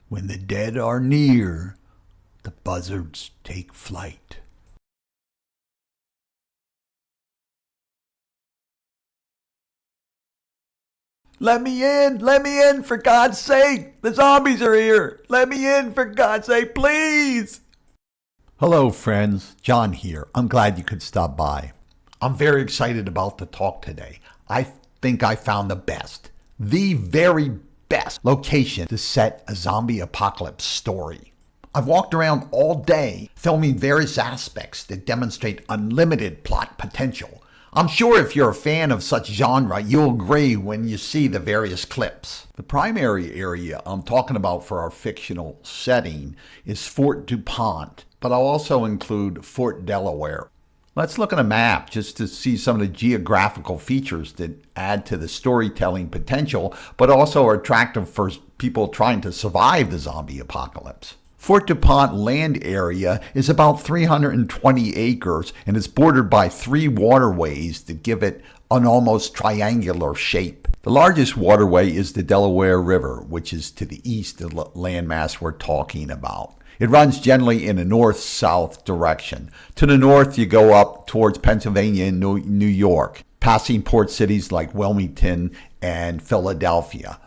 When the dead are near, the buzzards take flight. Let me in, for God's sake! The zombies are here! Let me in, for God's sake, please! Hello, friends. John here. I'm glad you could stop by. I'm very excited about the talk today. I think I found the very best location to set a zombie apocalypse story. I've walked around all day filming various aspects that demonstrate unlimited plot potential. I'm sure if you're a fan of such genre, you'll agree when you see the various clips. The primary area I'm talking about for our fictional setting is Fort Dupont, but I'll also include Fort Delaware. Let's look at a map just to see some of the geographical features that add to the storytelling potential, but also are attractive for people trying to survive the zombie apocalypse. Fort Dupont land area is about 320 acres and is bordered by 3 waterways that give it an almost triangular shape. The largest waterway is the Delaware River, which is to the east of the landmass we're talking about. It runs generally in a north-south direction. To the north, you go up towards Pennsylvania and New York, passing port cities like Wilmington and Philadelphia.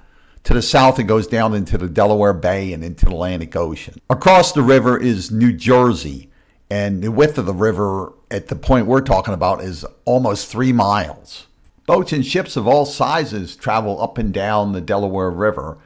To the south, it goes down into the Delaware Bay and into the Atlantic Ocean. Across the river is New Jersey, and the width of the river at the point we're talking about is almost 3 miles. Boats and ships of all sizes travel up and down the Delaware River.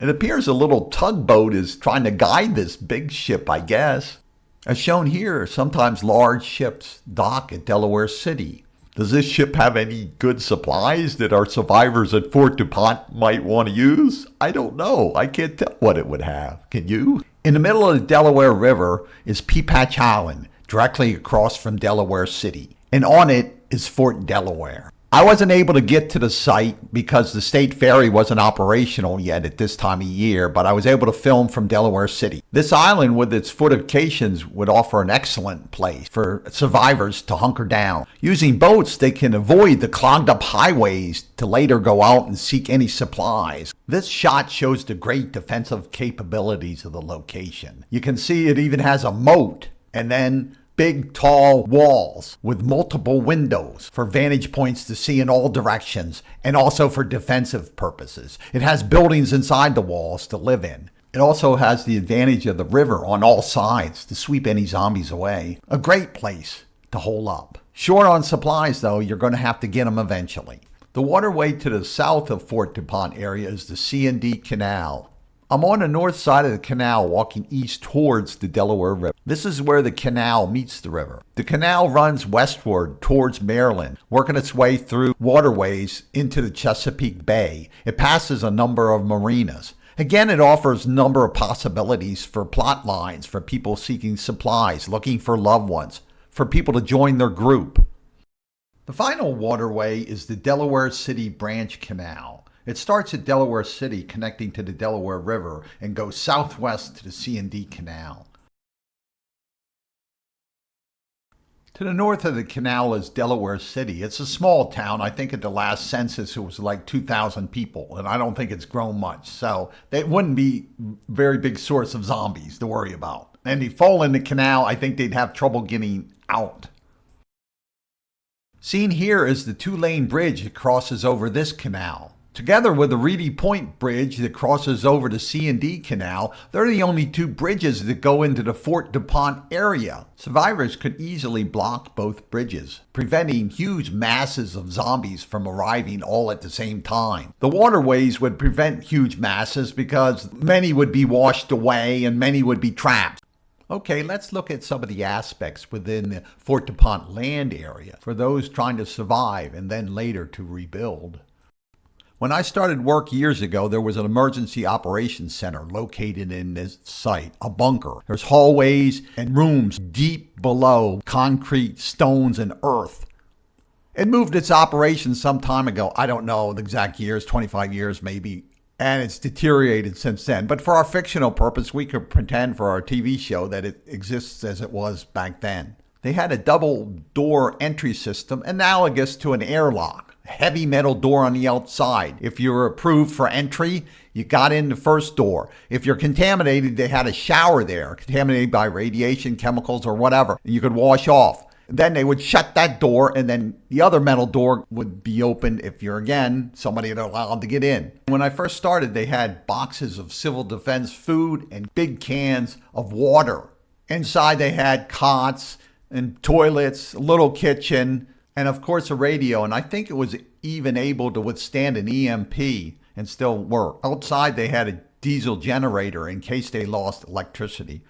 It appears a little tugboat is trying to guide this big ship, I guess. As shown here, sometimes large ships dock at Delaware City. Does this ship have any good supplies that our survivors at Fort DuPont might want to use? I don't know. I can't tell what it would have. Can you? In the middle of the Delaware River is Peapatch Island, directly across from Delaware City. And on it is Fort Delaware. I wasn't able to get to the site because the state ferry wasn't operational yet at this time of year, but I was able to film from Delaware City. This island with its fortifications would offer an excellent place for survivors to hunker down. Using boats, they can avoid the clogged up highways to later go out and seek any supplies. This shot shows the great defensive capabilities of the location. You can see it even has a moat and then big, tall walls with multiple windows for vantage points to see in all directions and also for defensive purposes. It has buildings inside the walls to live in. It also has the advantage of the river on all sides to sweep any zombies away. A great place to hole up. Short on supplies, though, you're going to have to get them eventually. The waterway to the south of Fort DuPont area is the C&D Canal. I'm on the north side of the canal walking east towards the Delaware River. This is where the canal meets the river. The canal runs westward towards Maryland, working its way through waterways into the Chesapeake Bay. It passes a number of marinas. Again, it offers a number of possibilities for plot lines, for people seeking supplies, looking for loved ones, for people to join their group. The final waterway is the Delaware City Branch Canal. It starts at Delaware City, connecting to the Delaware River, and goes southwest to the C&D Canal. To the north of the canal is Delaware City. It's a small town. I think at the last census it was like 2,000 people, and I don't think it's grown much. So it wouldn't be a very big source of zombies to worry about. And if they fall in the canal, I think they'd have trouble getting out. Seen here is the 2-lane bridge that crosses over this canal. Together with the Reedy Point Bridge that crosses over the C&D Canal, they're the only 2 bridges that go into the Fort DuPont area. Survivors could easily block both bridges, preventing huge masses of zombies from arriving all at the same time. The waterways would prevent huge masses because many would be washed away and many would be trapped. Okay, let's look at some of the aspects within the Fort DuPont land area for those trying to survive and then later to rebuild. When I started work years ago, there was an emergency operations center located in this site, a bunker. There's hallways and rooms deep below concrete, stones, and earth. It moved its operations some time ago. I don't know the exact years, 25 years maybe, and it's deteriorated since then. But for our fictional purpose, we could pretend for our TV show that it exists as it was back then. They had a double door entry system analogous to an airlock. heavy metal door on the outside. If you were approved for entry, you got in the first door. If you're contaminated, they had a shower there, contaminated by radiation, chemicals, or whatever. You could wash off. Then they would shut that door, and then the other metal door would be opened if you're, again, somebody that allowed to get in. When I first started, they had boxes of civil defense food and big cans of water. Inside, they had cots and toilets, a little kitchen, and of course a radio. And I think it was even able to withstand an EMP and still work. Outside, they had a diesel generator in case they lost electricity.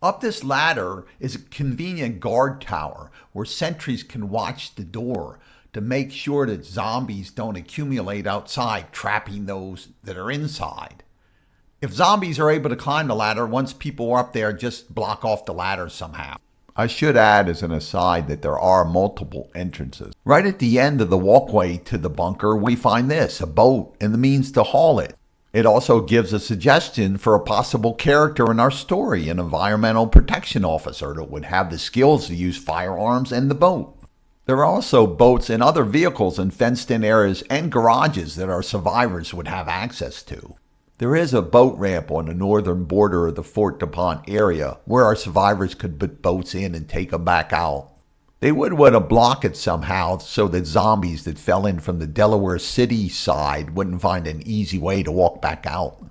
Up this ladder is a convenient guard tower where sentries can watch the door to make sure that zombies don't accumulate outside, trapping those that are inside. If zombies are able to climb the ladder, once people are up there, just block off the ladder somehow. I should add as an aside that there are multiple entrances. Right at the end of the walkway to the bunker, we find this, a boat and the means to haul it. It also gives a suggestion for a possible character in our story, an environmental protection officer that would have the skills to use firearms and the boat. There are also boats and other vehicles in fenced-in areas and garages that our survivors would have access to. There is a boat ramp on the northern border of the Fort Dupont area where our survivors could put boats in and take them back out. They would want to block it somehow so that zombies that fell in from the Delaware City side wouldn't find an easy way to walk back out.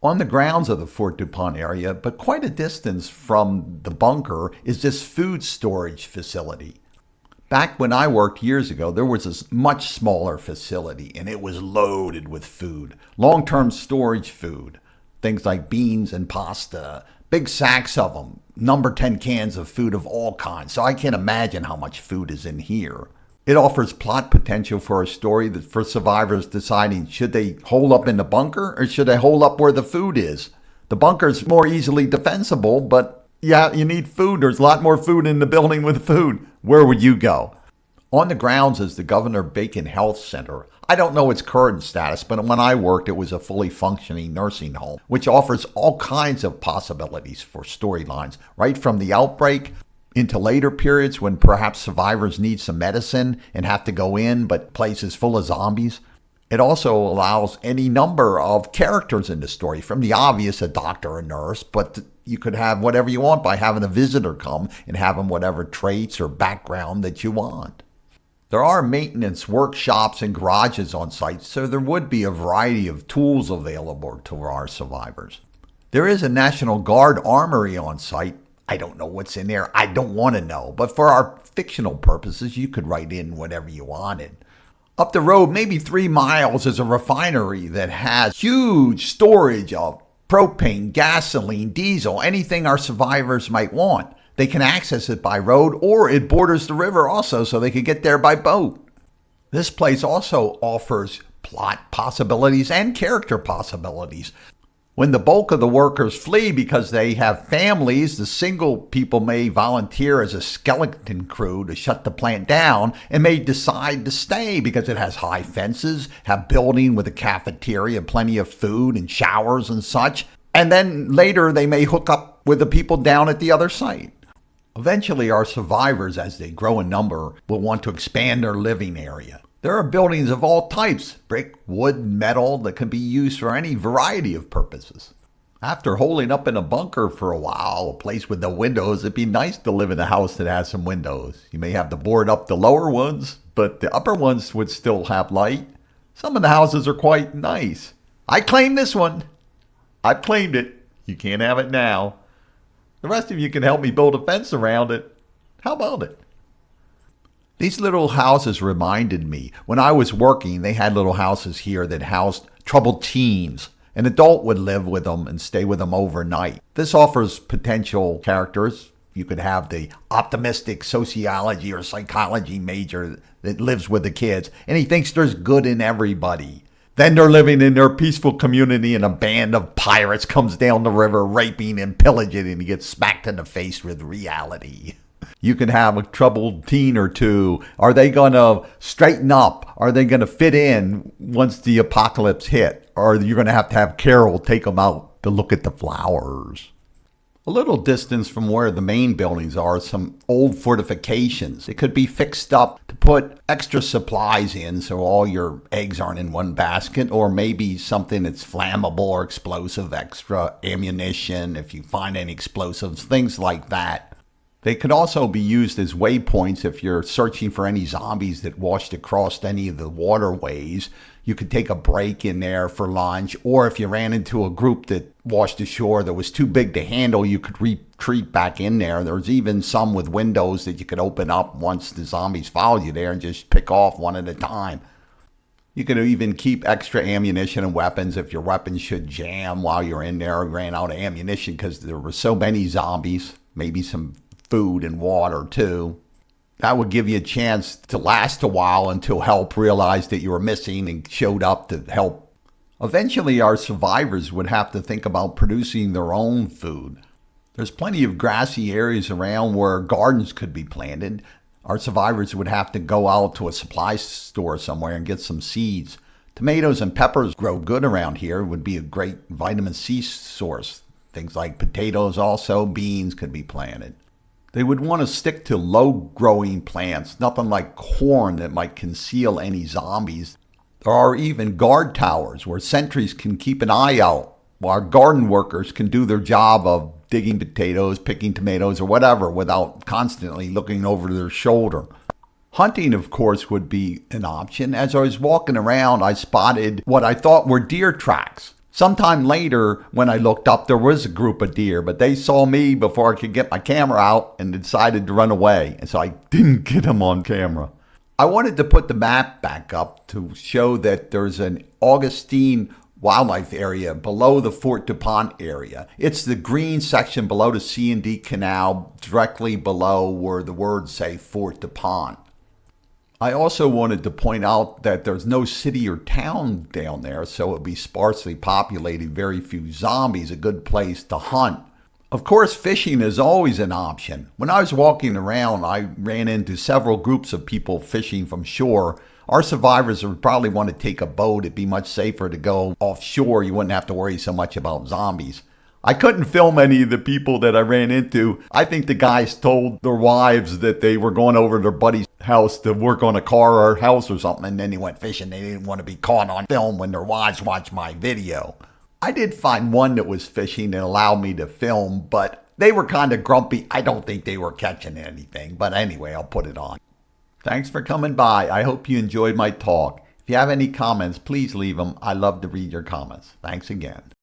On the grounds of the Fort Dupont area, but quite a distance from the bunker, is this food storage facility. Back when I worked years ago, there was a much smaller facility and it was loaded with food. Long-term storage food. Things like beans and pasta, big sacks of them, number 10 cans of food of all kinds. So I can't imagine how much food is in here. It offers plot potential for a story that for survivors deciding should they hole up in the bunker or should they hole up where the food is. The bunker's more easily defensible, but yeah, you need food. There's a lot more food in the building with food. Where would you go? On the grounds is the Governor Bacon Health Center. I don't know its current status, but when I worked, it was a fully functioning nursing home, which offers all kinds of possibilities for storylines, right from the outbreak into later periods when perhaps survivors need some medicine and have to go in, but place is full of zombies. It also allows any number of characters in the story, from the obvious, a doctor, a nurse, but you could have whatever you want by having a visitor come and have them whatever traits or background that you want. There are maintenance workshops and garages on site, so there would be a variety of tools available to our survivors. There is a National Guard armory on site. I don't know what's in there. I don't want to know. But for our fictional purposes, you could write in whatever you wanted. Up the road, maybe 3 miles, is a refinery that has huge storage of propane, gasoline, diesel, anything our survivors might want. They can access it by road, or it borders the river also, so they could get there by boat. This place also offers plot possibilities and character possibilities. When the bulk of the workers flee because they have families, the single people may volunteer as a skeleton crew to shut the plant down and may decide to stay because it has high fences, have building with a cafeteria, plenty of food and showers and such. And then later they may hook up with the people down at the other site. Eventually, our survivors, as they grow in number, will want to expand their living area. There are buildings of all types, brick, wood, metal, that can be used for any variety of purposes. After holding up in a bunker for a while, a place with no windows, it'd be nice to live in a house that has some windows. You may have to board up the lower ones, but the upper ones would still have light. Some of the houses are quite nice. I claim this one. I've claimed it. You can't have it now. The rest of you can help me build a fence around it. How about it? These little houses reminded me, when I was working, they had little houses here that housed troubled teens. An adult would live with them and stay with them overnight. This offers potential characters. You could have the optimistic sociology or psychology major that lives with the kids, and he thinks there's good in everybody. Then they're living in their peaceful community and a band of pirates comes down the river raping and pillaging and he gets smacked in the face with reality. You can have a troubled teen or two. Are they going to straighten up? Are they going to fit in once the apocalypse hit? Or you're going to have Carol take them out to look at the flowers. A little distance from where the main buildings are some old fortifications. It could be fixed up to put extra supplies in so all your eggs aren't in one basket, or maybe something that's flammable or explosive, extra ammunition if you find any explosives, things like that. They could also be used as waypoints if you're searching for any zombies that washed across any of the waterways. You could take a break in there for lunch, or if you ran into a group that washed ashore that was too big to handle, you could retreat back in there. There's even some with windows that you could open up once the zombies followed you there and just pick off one at a time. You could even keep extra ammunition and weapons if your weapons should jam while you're in there or ran out of ammunition because there were so many zombies. Maybe some food and water too. That would give you a chance to last a while until help realized that you were missing and showed up to help. Eventually, our survivors would have to think about producing their own food. There's plenty of grassy areas around where gardens could be planted. Our survivors would have to go out to a supply store somewhere and get some seeds. Tomatoes and peppers grow good around here. It would be a great vitamin C source. Things like potatoes also, beans could be planted. They would want to stick to low-growing plants, nothing like corn that might conceal any zombies. There are even guard towers where sentries can keep an eye out, while garden workers can do their job of digging potatoes, picking tomatoes, or whatever without constantly looking over their shoulder. Hunting, of course, would be an option. As I was walking around, I spotted what I thought were deer tracks. Sometime later, when I looked up, there was a group of deer, but they saw me before I could get my camera out and decided to run away. And so I didn't get them on camera. I wanted to put the map back up to show that there's an Augustine wildlife area below the Fort Dupont area. It's the green section below the C&D Canal, directly below where the words say Fort Dupont. I also wanted to point out that there's no city or town down there, so it would be sparsely populated, very few zombies, a good place to hunt. Of course, fishing is always an option. When I was walking around, I ran into several groups of people fishing from shore. Our survivors would probably want to take a boat. It'd be much safer to go offshore. You wouldn't have to worry so much about zombies. I couldn't film any of the people that I ran into. I think the guys told their wives that they were going over to their buddy's house to work on a car or house or something, and then they went fishing. They didn't want to be caught on film when their wives watched my video. I did find one that was fishing and allowed me to film, but they were kind of grumpy. I don't think they were catching anything, but anyway, I'll put it on. Thanks for coming by. I hope you enjoyed my talk. If you have any comments, please leave them. I love to read your comments. Thanks again.